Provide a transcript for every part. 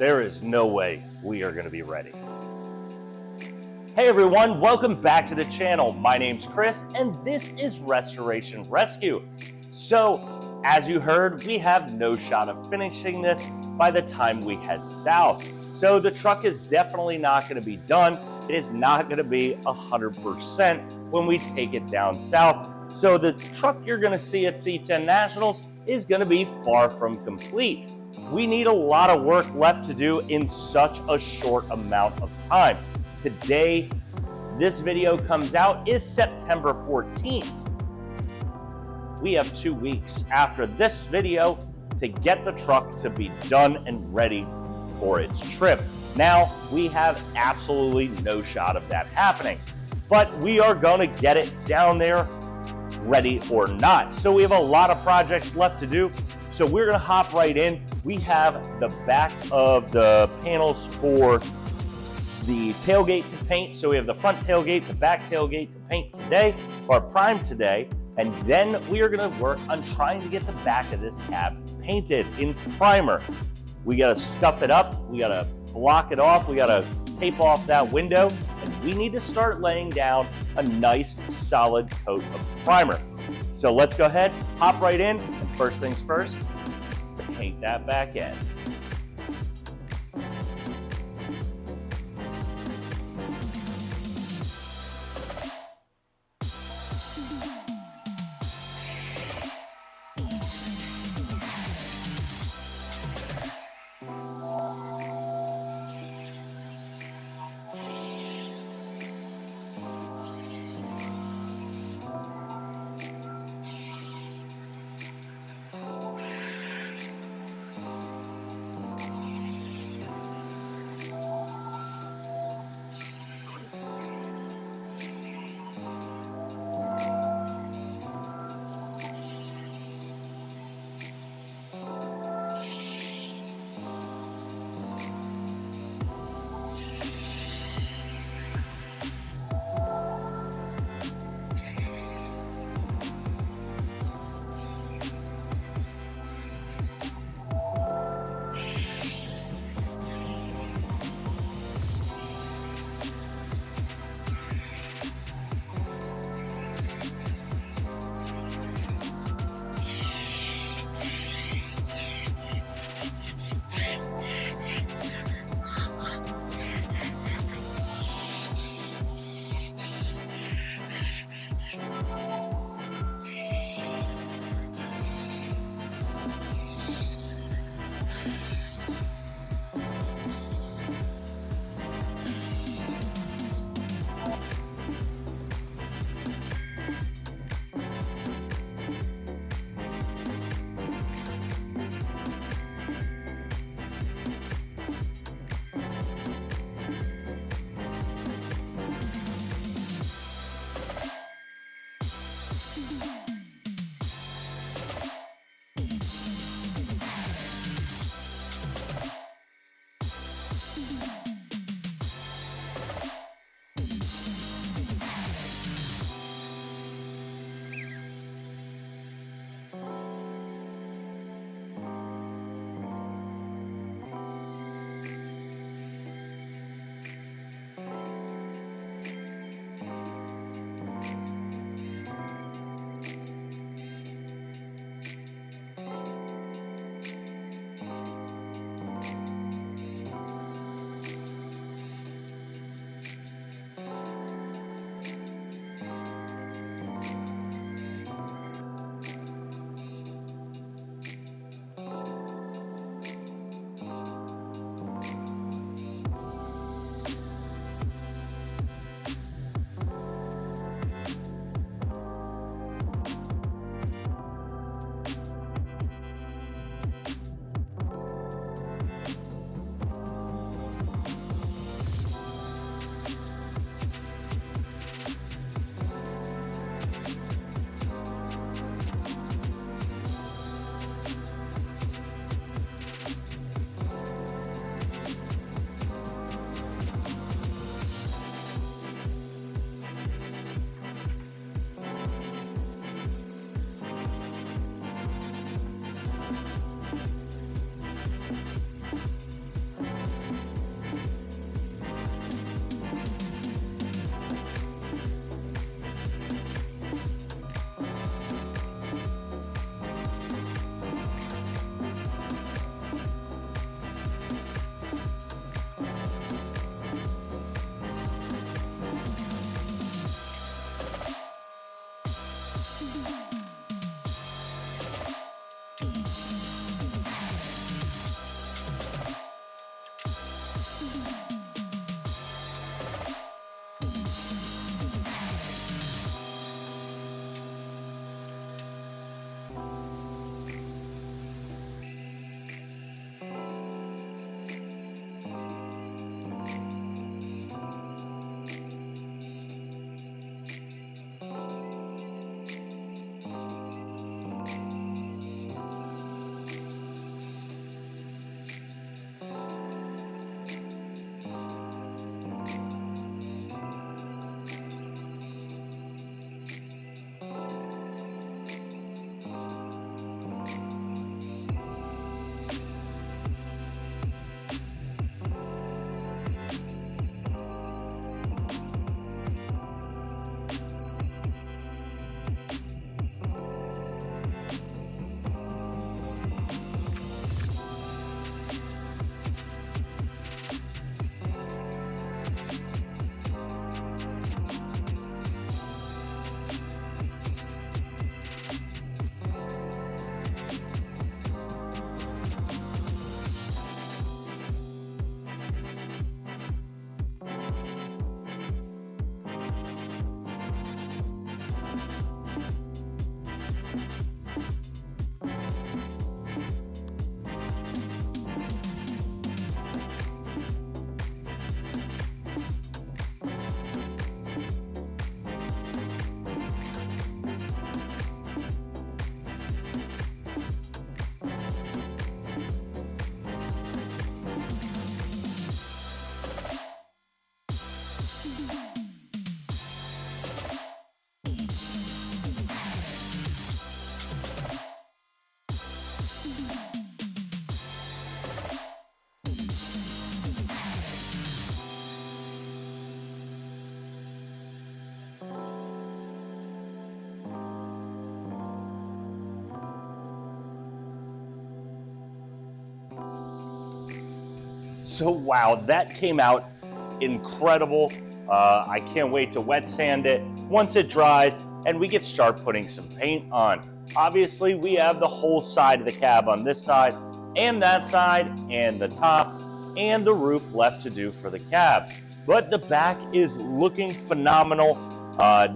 there is no way we are going to be ready. Hey everyone, welcome back to the channel. My name's Chris and this is Restoration Rescue. So, as you heard, we have no shot of finishing this by the time we head south. So the truck is definitely not going to be done. It is not going to be 100% when we take it down south. So the truck you're going to see at C10 Nationals is going to be far from complete. We need a lot of work left to do in such a short amount of time. Today, this video comes out is September 14th. We have 2 weeks after this video to get the truck to be done and ready for its trip. Now, we have absolutely no shot of that happening, but we are going to get it down there, ready or not. So we have a lot of projects left to do. So we're going to hop right in. We have the back of the panels for the tailgate to paint. So we have the front tailgate, the back tailgate to paint today, or prime today. And then we are going to work on trying to get the back of this cab painted in primer. We got to stuff it up. We got to block it off. We got to tape off that window. And we need to start laying down a nice solid coat of primer. So let's go ahead, hop right in. And first things first, paint that back end. So wow, that came out incredible. I can't wait to wet sand it once it dries and we can start putting some paint on. Obviously, we have the whole side of the cab on this side and that side and the top and the roof left to do for the cab. But the back is looking phenomenal.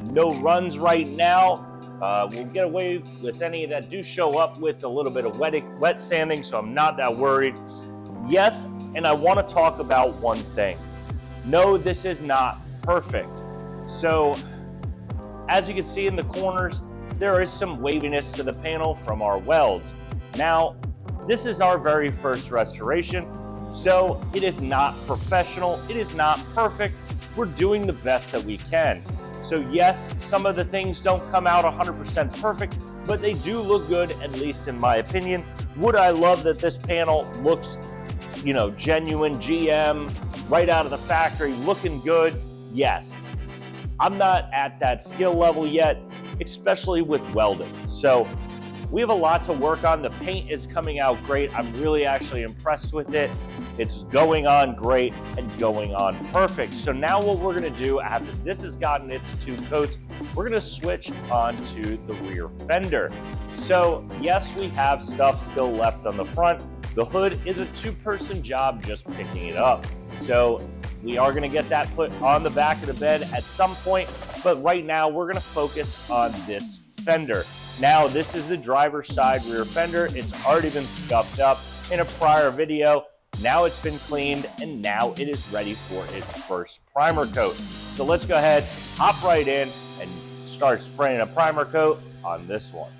No runs right now. We'll get away with any that do show up with a little bit of wet sanding, so I'm not that worried. Yes, and I want to talk about one thing. No, this is not perfect. So, as you can see in the corners, there is some waviness to the panel from our welds. Now, this is our very first restoration, so it is not professional, it is not perfect. We're doing the best that we can. So yes, some of the things don't come out 100% perfect, but they do look good, at least in my opinion. Would I love that this panel looks, genuine GM, right out of the factory, looking good? Yes. I'm not at that skill level yet, especially with welding. So we have a lot to work on. The paint is coming out great. I'm really actually impressed with it. It's going on great and going on perfect. So now what we're gonna do after this has gotten its 2 coats, we're gonna switch on to the rear fender. So yes, we have stuff still left on the front. The hood is a 2-person job just picking it up. So we are gonna get that put on the back of the bed at some point, but right now we're gonna focus on this fender. Now, this is the driver's side rear fender. It's already been scuffed up in a prior video. Now it's been cleaned, and now it is ready for its first primer coat. So let's go ahead, hop right in, and start spraying a primer coat on this one.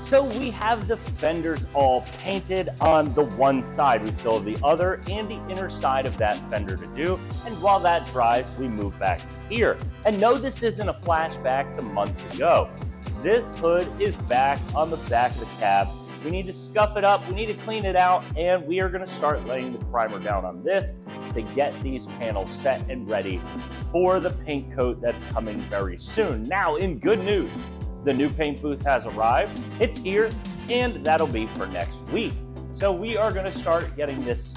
So we have the fenders all painted on the one side. We still have the other and the inner side of that fender to do. And while that dries, we move back to here. And no, this isn't a flashback to months ago. This hood is back on the back of the cab. We need to scuff it up, we need to clean it out, and we are gonna start laying the primer down on this to get these panels set and ready for the paint coat that's coming very soon. Now, in good news, the new paint booth has arrived. It's here, and that'll be for next week. So we are gonna start getting this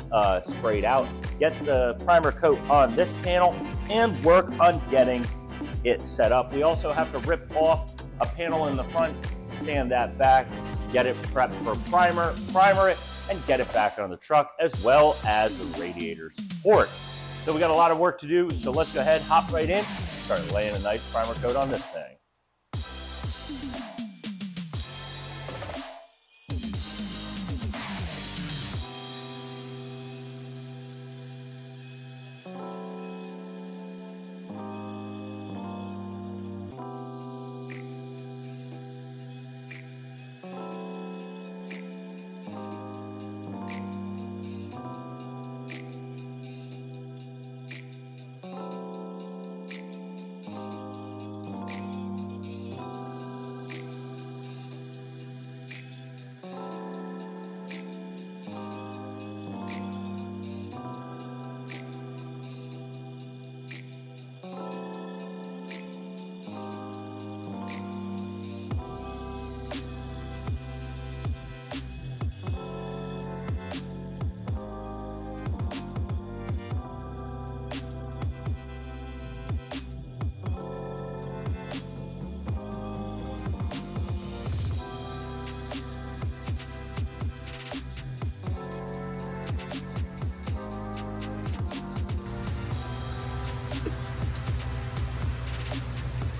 sprayed out, get the primer coat on this panel, and work on getting it set up. We also have to rip off a panel in the front, sand that back, get it prepped for primer it, and get it back on the truck, as well as the radiator support. So we got a lot of work to do, so let's go ahead, hop right in, start laying a nice primer coat on this thing.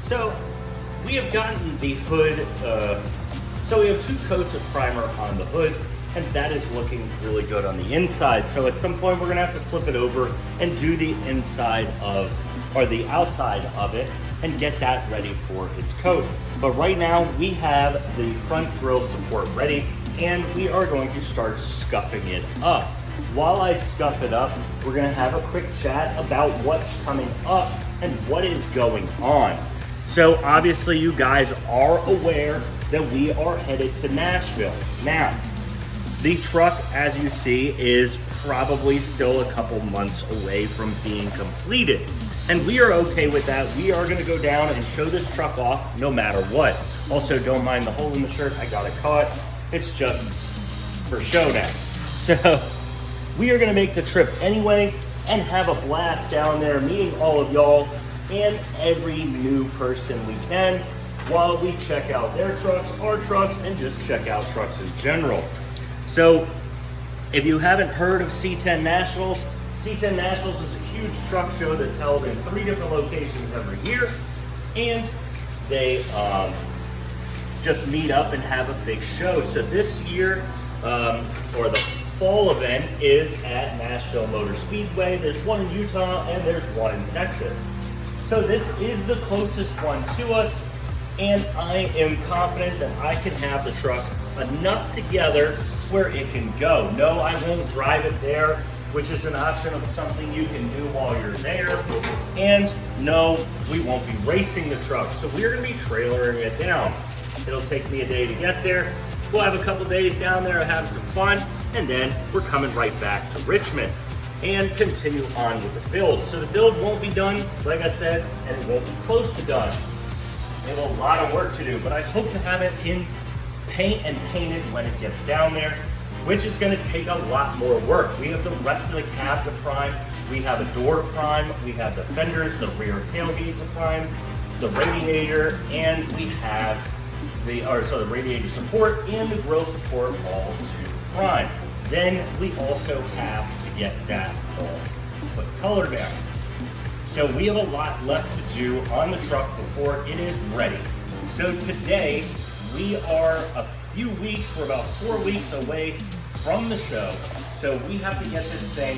So we have gotten the hood, so we have 2 coats of primer on the hood, and that is looking really good on the inside. So at some point we're gonna have to flip it over and do the inside of, or the outside of it, and get that ready for its coat. But right now we have the front grille support ready, and we are going to start scuffing it up. While I scuff it up, we're gonna have a quick chat about what's coming up and what is going on. So obviously you guys are aware that we are headed to Nashville. Now, the truck, as you see, is probably still a couple months away from being completed. And we are okay with that. We are gonna go down and show this truck off no matter what. Also, don't mind the hole in the shirt, I got it caught. It's just for show now. So, we are gonna make the trip anyway and have a blast down there, meeting all of y'all and every new person we can while we check out their trucks, our trucks, and just check out trucks in general. So, if you haven't heard of C10 Nationals, C10 Nationals is a huge truck show that's held in 3 different locations every year, and they just meet up and have a big show. So this year, or the fall event, is at Nashville Motor Speedway. There's one in Utah and there's one in Texas. So this is the closest one to us, and I am confident that I can have the truck enough together where it can go. No, I won't drive it there, which is an option of something you can do while you're there. And no, we won't be racing the truck. So we're gonna be trailering it down. It'll take me a day to get there. We'll have a couple days down there having some fun, and then we're coming right back to Richmond and continue on with the build. So the build won't be done, like I said, and it won't be close to done. We have a lot of work to do, but I hope to have it in paint and painted when it gets down there, which is gonna take a lot more work. We have the rest of the cab to prime, we have a door to prime, we have the fenders, the rear tailgate to prime, the radiator, and we have the radiator support and the grille support all to prime. Then we also have to get that all put color down. So we have a lot left to do on the truck before it is ready. So today we are a few weeks, we're about 4 weeks away from the show. So we have to get this thing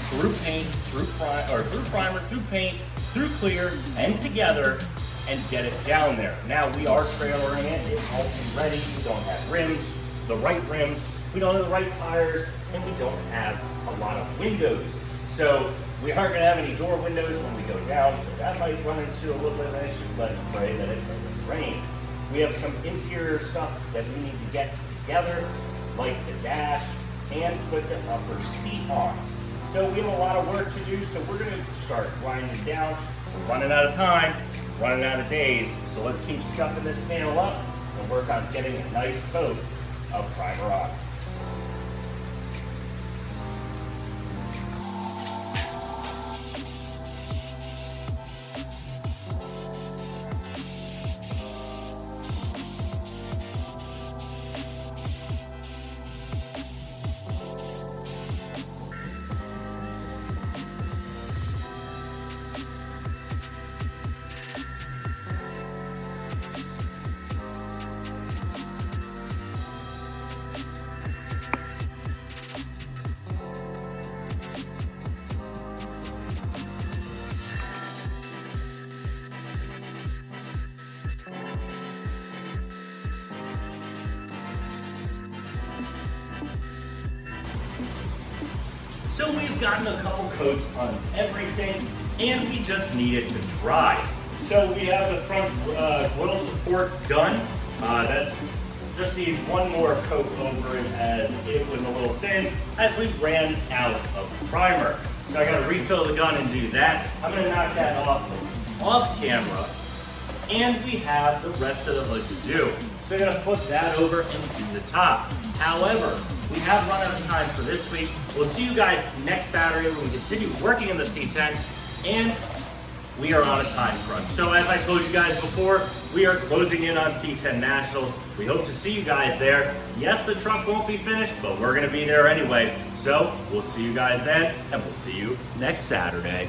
through paint, through primer, through paint, through clear, and together, and get it down there. Now we are trailering it, it won't be ready, we don't have rims, the right rims, we don't have the right tires, and we don't have a lot of windows. So we aren't gonna have any door windows when we go down, so that might run into a little bit of an issue. Let's pray that it doesn't rain. We have some interior stuff that we need to get together, like the dash, and put the upper seat on. So we have a lot of work to do, so we're gonna start winding down. We're running out of time, running out of days, so let's keep scuffing this panel up and work on getting a nice coat of primer on. So we've gotten a couple coats on everything, and we just need it to dry. So we have the front grille support done. That just needs one more coat over it, as it was a little thin as we ran out of primer. So I gotta refill the gun and do that. I'm gonna knock that off camera, and we have the rest of the hood to do. So I'm gonna flip that over and do the top. However, we have run out of time for this week. We'll see you guys next Saturday when we continue working in the C10, and we are on a time crunch. So as I told you guys before, we are closing in on C10 Nationals. We hope to see you guys there. Yes, the truck won't be finished, but we're gonna be there anyway. So we'll see you guys then, and we'll see you next Saturday.